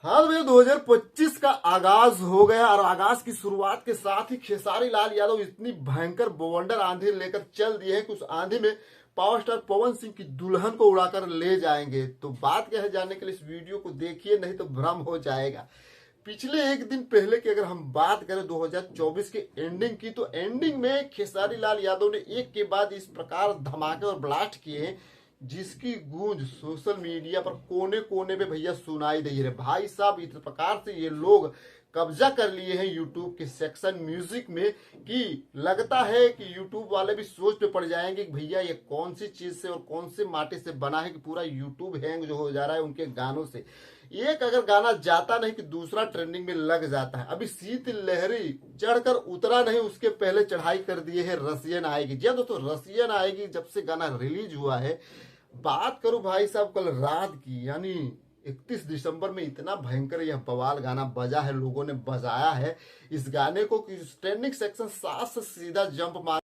हाल में 2025 का आगाज हो गया और आगाज की शुरुआत के साथ ही खेसारी लाल यादव इतनी भयंकर बवंडर आंधी लेकर चल दिए हैं कि उस आंधी में पावर स्टार पवन सिंह की दुल्हन को उड़ाकर ले जाएंगे। तो बात क्या है जानने के लिए इस वीडियो को देखिए, नहीं तो भ्रम हो जाएगा। पिछले एक दिन पहले की अगर हम बात करें 2024 के एंडिंग की, तो एंडिंग में खेसारी लाल यादव ने एक के बाद इस प्रकार धमाके और ब्लास्ट किए हैं जिसकी गूंज सोशल मीडिया पर कोने कोने पे भैया सुनाई दे रही। भाई साहब, इस प्रकार से ये लोग कब्जा कर लिए हैं यूट्यूब के सेक्शन म्यूजिक में कि लगता है कि यूट्यूब वाले भी सोच पे पड़ जाएंगे कि भैया ये कौन सी चीज से और कौन से माटी से बना है कि पूरा यूट्यूब हैंग जो हो जा रहा है उनके गानों से। एक अगर गाना जाता नहीं कि दूसरा ट्रेंडिंग में लग जाता है। अभी शीत लहरी चढ़कर उतरा नहीं, उसके पहले चढ़ाई कर दिए है रसियन आएगी। जी दोस्तों, रसियन आएगी जब से गाना रिलीज हुआ है, बात करूं भाई साहब कल रात की, यानी 31 दिसंबर में इतना भयंकर यह बवाल गाना बजा है, लोगों ने बजाया है इस गाने को कि ट्रेंडिंग सेक्शन साथ से सीधा जंप मार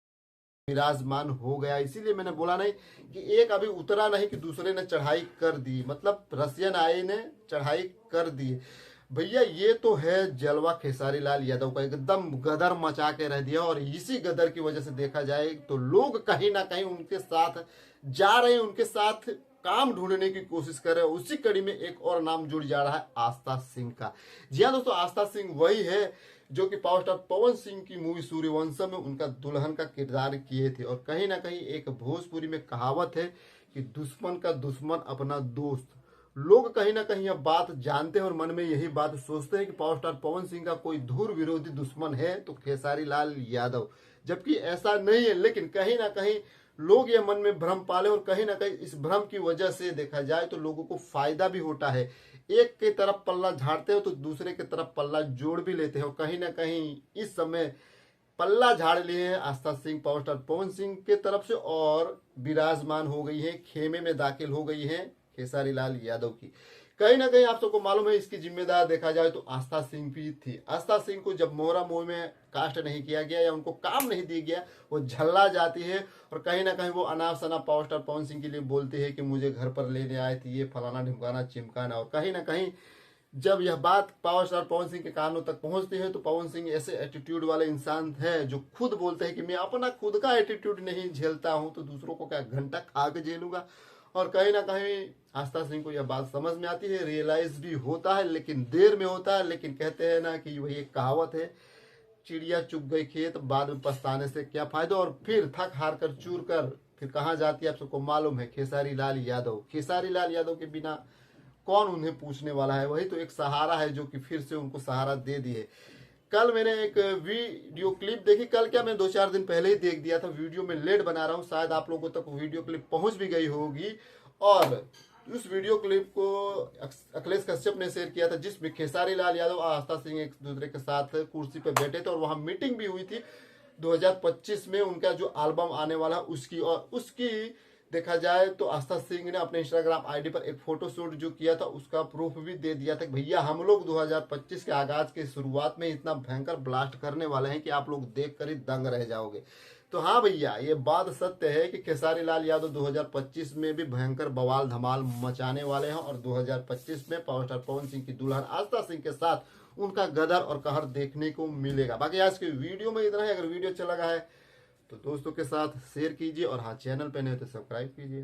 विराजमान हो गया। इसीलिए मैंने बोला नहीं कि एक अभी उतरा नहीं कि दूसरे ने चढ़ाई कर दी, मतलब रसियन आई ने चढ़ाई कर दी। भैया ये तो है जलवा खेसारी लाल यादव का, एकदम गदर मचा के रह दिया। और इसी गदर की वजह से देखा जाए तो लोग कहीं ना कहीं उनके साथ जा रहे हैं, उनके साथ काम ढूंढने की कोशिश कर रहे हैं। उसी कड़ी में एक और नाम जुड़ जा रहा है आस्था सिंह का। जी हाँ दोस्तों, आस्था सिंह वही है जो कि पावर स्टार पवन सिंह की मूवी सूर्यवंशम में उनका दुल्हन का किरदार किए थे। और कहीं ना कहीं एक भोजपुरी में कहावत है कि दुश्मन का दुश्मन अपना दोस्त। लोग कहीं ना कहीं यह बात जानते हैं और मन में यही बात सोचते हैं कि पावर स्टार पवन सिंह का कोई धुर विरोधी दुश्मन है तो खेसारी लाल यादव, जबकि ऐसा नहीं है। लेकिन कहीं ना कहीं लोग ये मन में भ्रम पाले और कहीं ना कहीं इस भ्रम की वजह से देखा जाए तो लोगों को फायदा भी होता है। एक के तरफ पल्ला झाड़ते हो तो दूसरे के तरफ पल्ला जोड़ भी लेते हो। कहीं ना कहीं इस समय पल्ला झाड़ लिए हैं आस्था सिंह पावर स्टार पवन सिंह के तरफ से और विराजमान हो गई है, खेमे में दाखिल हो गई है खेसारी लाल यादव की। कहीं ना कहीं आप सबको मालूम है इसकी जिम्मेदार देखा जाए तो आस्था सिंह भी थी। आस्था सिंह को जब मोहरा मोह में कास्ट नहीं किया गया या उनको काम नहीं दिया गया, वो झल्ला जाती है और कहीं ना कहीं वो अनाप शनाप पावर स्टार पवन सिंह के लिए बोलती है कि मुझे घर पर लेने आए थे, ये फलाना ढिमकाना चिमकाना। और कहीं ना कहीं जब यह बात पावर स्टार पवन सिंह के कानों तक पहुंचती है तो पवन सिंह ऐसे एटीट्यूड वाले इंसान है जो खुद बोलते हैं कि मैं अपना खुद का एटीट्यूड नहीं झेलता हूं तो दूसरों को क्या घंटा खा के झेलूंगा। और कहीं ना कहीं आस्था सिंह को यह बात समझ में आती है, रियलाइज भी होता है, लेकिन देर में होता है। लेकिन कहते हैं ना कि वही एक कहावत है, चिड़िया चुग गई खेत, बाद में पछताने से क्या फायदा। और फिर थक हार कर चूर कर फिर कहाँ जाती है आप सबको मालूम है, खेसारी लाल यादव। खेसारी लाल यादव के बिना कौन उन्हें पूछने वाला है, वही तो एक सहारा है जो कि फिर से उनको सहारा दे दिए। कल मैंने एक वीडियो क्लिप देखी, कल क्या मैं 2-4 दिन पहले ही देख दिया था। वीडियो में लेट बना रहा हूँ, शायद आप लोगों तक वीडियो क्लिप पहुंच भी गई होगी। और उस वीडियो क्लिप को अखिलेश कश्यप ने शेयर किया था जिसमें खेसारी लाल यादव और आस्था सिंह एक दूसरे के साथ कुर्सी पर बैठे थे और वहां मीटिंग भी हुई थी 2025 में उनका जो एल्बम आने वाला उसकी। और उसकी देखा जाए तो आस्था सिंह ने अपने इंस्टाग्राम आईडी पर एक फोटो शूट जो किया था उसका प्रूफ भी दे दिया था कि भैया हम लोग 2025 के आगाज के शुरुआत में इतना भयंकर ब्लास्ट करने वाले हैं कि आप लोग देख कर ही दंग रह जाओगे। तो हाँ भैया, ये बात सत्य है कि खेसारी लाल यादव 2025 में भी भयंकर बवाल धमाल मचाने वाले हैं और 2025 में पावर स्टार पवन सिंह की दुल्हन आस्था सिंह के साथ उनका गदर और कहर देखने को मिलेगा। बाकी आज के वीडियो में इतना है। अगर वीडियो अच्छा लगा है तो दोस्तों के साथ शेयर कीजिए और हाँ, चैनल पे नहीं हो तो सब्सक्राइब कीजिए।